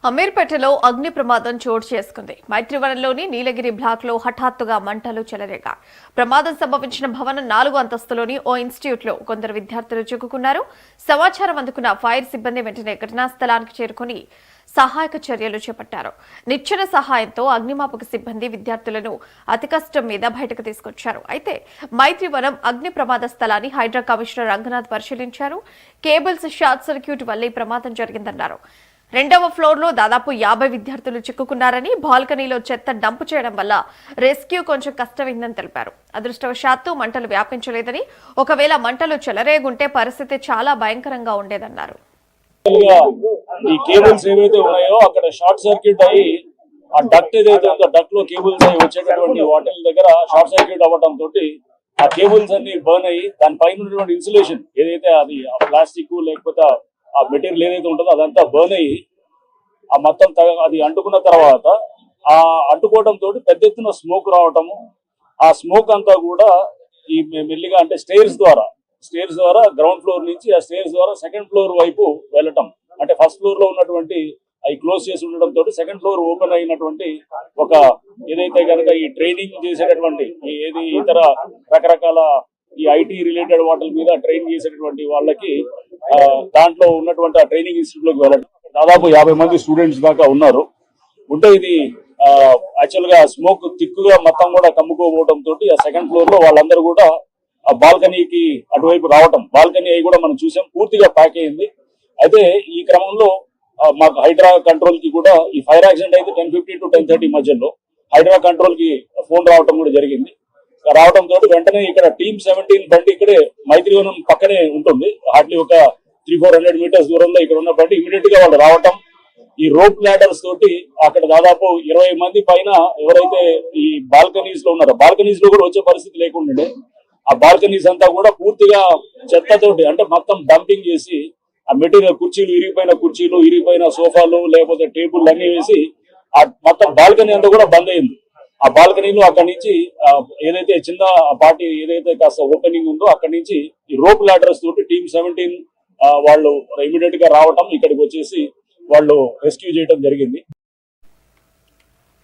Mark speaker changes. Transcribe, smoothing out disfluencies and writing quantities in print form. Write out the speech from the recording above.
Speaker 1: అమీర్పేటలో అగ్ని ప్రమాదం చోటు చేసుకుంది. మైత్రివనంలోని నీలగిరి బ్లాక్ లో హఠాత్తుగా మంటలు చెలరేగా ప్రమాదం సంభవించిన భవనం 4వ అంతస్తులోని ఓ ఇన్స్టిట్యూట్ లో కొందరు విద్యార్థులు చిక్కుకున్నారు. సమాచారం అందుకున్న ఫైర్ సిబ్బంది వెంటనే ఘటనా స్థలానికి చేరుకుని సహాయక చర్యలు చేపట్టారు. నిచ్చెన సహాయంతో అగ్నిమాపక సిబ్బంది విద్యార్థులను అతి కష్టం మీద బయటకు తీసుకొచ్చారు. అయితే మైత్రివనం అగ్ని ప్రమాద స్థలాన్ని హైడ్రా కమిషనర్ రంగనాథ్ పరిశీలించారు. కేబుల్స్ షార్ట్ సర్క్యూట్ వల్ల ఈ ప్రమాదం జరిగిందన్నారు. 2వ ఫ్లోర్ లో దాదాపు 50 విద్యార్థులు చిక్కుకున్నారని, బాల్కనీలో చెత్త డంప్ చేయడం వల్ల రెస్క్యూ కొంచెం కష్టమైందని తెలిపారు. అదృష్టవశాత్తు మంటలు వ్యాపించలేదని, ఒకవేళ మంటలు చెలరేగుంటే పరిస్థితి చాలా భయంకరంగా ఉండేదన్నారు.
Speaker 2: ఈ కేబుల్స్ ఏవైతే ఉన్నాయో అక్కడ షార్ట్ సర్క్యూట్ అయ్యి ఆ డక్ట్ ఏదైతే ఉందో డక్ట్ లో కేబుల్స్ అయ్యి వచ్చేటటువంటి వాటిల దగ్గర షార్ట్ సర్క్యూట్ అవ్వడం తోటి ఆ కేబుల్స్ అన్ని బర్న్ అయ్యి దానిపైన ఉన్నటువంటి ఇన్సులేషన్ ఏదైతే అది ప్లాస్టిక్ లేకపోతే ఆ మెటీరియల్ ఏదైతే ఉంటుందో అదంతా బర్న్ అయ్యి ఆ మొత్తం అది అంటుకున్న తర్వాత ఆ అంటుకోవడం తోటి పెద్ద ఎత్తున స్మోక్ రావటము, ఆ స్మోక్ అంతా కూడా ఈ మెల్లిగా అంటే స్టేర్స్ ద్వారా గ్రౌండ్ ఫ్లోర్ నుంచి ఆ స్టేర్స్ ద్వారా సెకండ్ ఫ్లోర్ వైపు వెళ్ళటం, అంటే ఫస్ట్ ఫ్లోర్ లో ఉన్నటువంటి అవి క్లోజ్ చేసి ఉండడం తోటి సెకండ్ ఫ్లోర్ ఓపెన్ అయినటువంటి ఒక ఏదైతే కనుక ఈ ట్రైనింగ్ చేసేటటువంటి ఏది ఇతర రకరకాల ఈ ఐటీ రిలేటెడ్ వాటి మీద ట్రైన్ చేసేటటువంటి వాళ్ళకి దాంట్లో ఉన్నటువంటి ఆ ట్రైనింగ్ ఇన్స్టిట్యూట్ లోకి వెళ్ళడం. దాదాపు 50 మంది స్టూడెంట్స్ దాకా ఉన్నారు. ఉంటే ఇది యాక్చువల్ గా స్మోక్ తిక్కుగా మొత్తం కూడా కమ్ముకోవడం తోటి ఆ సెకండ్ ఫ్లోర్ లో వాళ్ళందరూ కూడా ఆ బాల్కనీకి అటువైపు రావటం, బాల్కనీ అవి కూడా మనం చూసాం పూర్తిగా ప్యాక్ అయింది. అయితే ఈ క్రమంలో మాకు హైడ్రా కంట్రోల్ కి కూడా ఈ ఫైర్ యాక్సిడెంట్ అయితే 10:50 to 10:30 మధ్యలో హైడ్రా కంట్రోల్ కి ఫోన్ రావటం కూడా జరిగింది. రావడం తోటి వెంటనే ఇక్కడ టీమ్ 17 బండి ఇక్కడే మైత్రివనం పక్కనే ఉంటుంది, హార్డ్లీ ఒక 300-400 మీటర్స్ దూరంలో ఇక్కడ ఉన్న బండి ఇమీడియట్ గా వాళ్ళు రావటం, ఈ రోప్ లాడర్స్ తోటి అక్కడ దాదాపు 20 మంది పైన ఎవరైతే ఈ బాల్కనీస్ లో ఉన్నారో, బాల్కనీస్ లో కూడా వచ్చే పరిస్థితి లేకుండా ఆ బాల్కనీస్ అంతా కూడా పూర్తిగా చెత్తతోటి అంటే మొత్తం డంపింగ్ చేసి ఆ మెటీరియల్ కుర్చీలు ఇరిగిపోయిన సోఫాలు లేకపోతే టేబుల్ అన్ని వేసి ఆ మొత్తం బాల్కనీ అంతా కూడా బంద్ అయింది. ఆ బాల్కనీలో అక్కడి నుంచి ఏదైతే చిన్న పార్టీ ఏదైతే కాస్త ఓపెనింగ్ ఉందో అక్కడి నుంచి ఈ రోప్ లాడర్స్ తోటి టీమ్ 17 వాళ్ళు ఇమీడియట్ గా రావటం, ఇక్కడికి వచ్చేసి వాళ్ళు రెస్క్యూ చేయడం జరిగింది.